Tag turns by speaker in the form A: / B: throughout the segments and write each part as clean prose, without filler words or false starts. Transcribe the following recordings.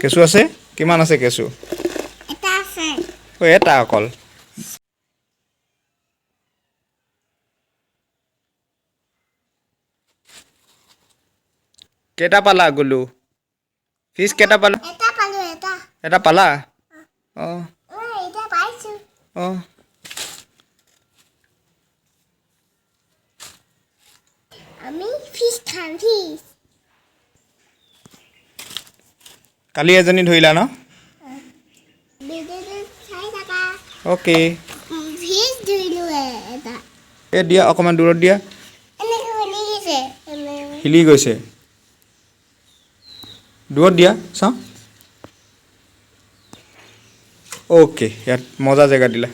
A: কেঁচু আছে কিমান আছে কেঁচু এটা অকল কেইটা পালা গুলু ফিছ কেইটা পালা এটা পালা অঁ অঁ
B: আমি ফিশ খাম ফিশ
A: কালি এজনী ধৰিলা ন অ'কে
B: ফিশ ধৰিলো এটা
A: এই দিয়া অকণমান দূৰত দিয়া
B: এনেকৈ শুনি গৈছে
A: হিলি গৈছে দূৰত দিয়া চাওঁ অ'কে ইয়াত মজা জেগা দিলা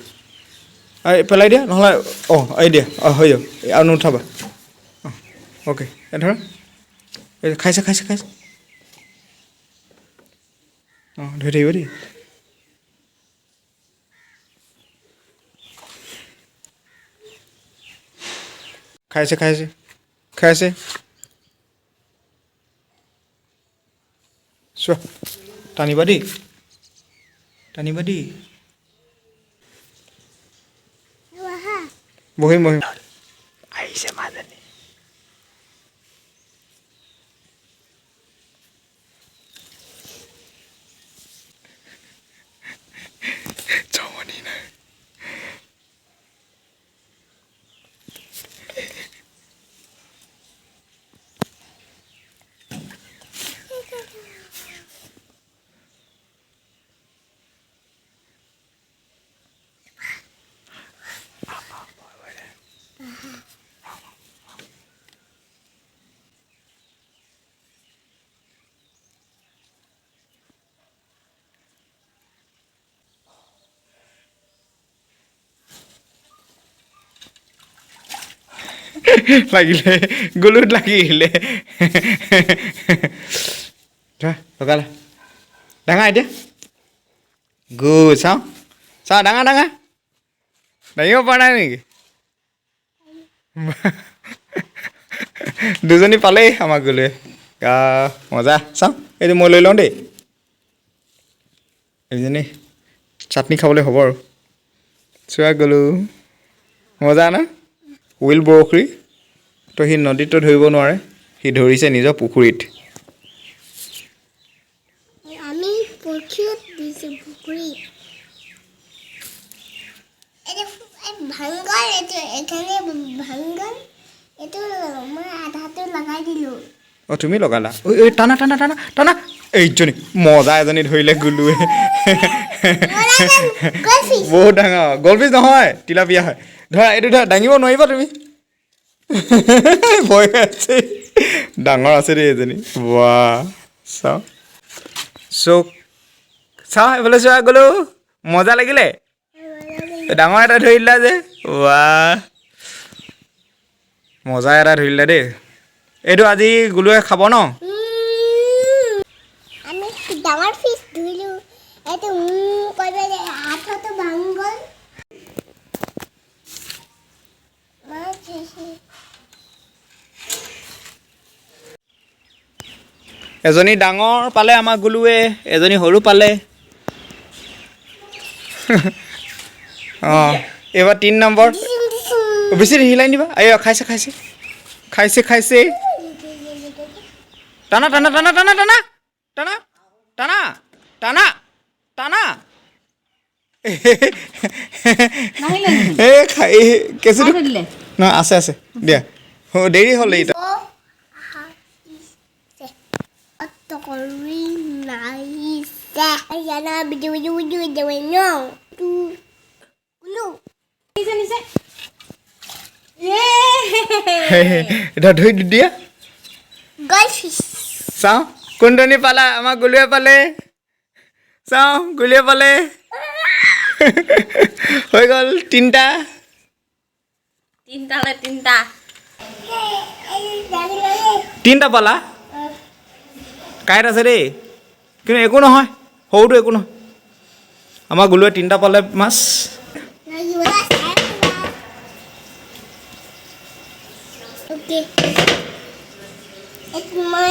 A: এই পেলাই দিয়া নহ'লে অঁ এই দিয়া অঁ হৈ যাব আৰু নুঠাবা অঁ অ'কে এই ধৰা এই খাইছে অঁ ধৰি থাকিব দেই খাইছে চোৱা টানিবা দেই বহিম আহিছে মাজনী জমনি নাই লাগিলে গলুত লাগিলে লগালা ডাঙা এতিয়া চাওঁ ডাঙা দাঙিব পৰা নাই নেকি দুজনী পালেই আমাক গ'লে মজা চাওঁ এইটো মই লৈ লওঁ দেই এইজনী চাটনি খাবলৈ হ'ব আৰু চোৱা গ'লোঁ মজা না উইল বৰশী তো সি নদীততো ধৰিব নোৱাৰে সি ধৰিছে নিজৰ পুখুৰীত
B: আমি পুখুৰীত দিছো পুখুৰীত ভাংগল এইটো এখানে ভাংগল এইটো মই আধাটো লগাই দিলোঁ
A: অঁ তুমি লগালা ঐ টানা এইজনী মজা এজনী ধৰিলে গুলুৱে বহুত ডাঙৰ গলফিছ নহয় তিলাপিয়া হয় ধৰা এইটো ধৰা দাঙিব নোৱাৰিবা তুমি ভয় আছে ডাঙৰ আছে দেই এজনী ৱাহ চাওঁ এইফালে চোৱা গ'লো মজা লাগিলে ডাঙৰ এটা ধৰি দিলা যে ৱাহ মজা এটা ধৰিলা দেই এইটো আজি গুলুৱে খাব ন
B: আমি ডাঙৰ ফিছ ধৰিলোঁ এইটো কৰিব আঠটো ভাংগল
A: এজনী ডাঙৰ পালে আমাৰ গুলুৱে এজনী সৰু পালে অঁ এইবাৰ 3 নম্বৰ বেছি হিলাই নিবা এই খাইছে টানা কেঁচুটো নহয় আছে দিয়া দেৰি হ'ল এইটো এটা ধৰি দিয়া চাওঁ কোনজনী পালা আমাৰ গুলুৱে পালে চাওঁ গুলুৱে পালে হৈ গ'ল 3টা পালা কাইট আছে দেই কিন্তু একো নহয় সৰুটো একো নহয় আমাৰ গুলুৱে 3টা পালে মাছ
B: এইটো মই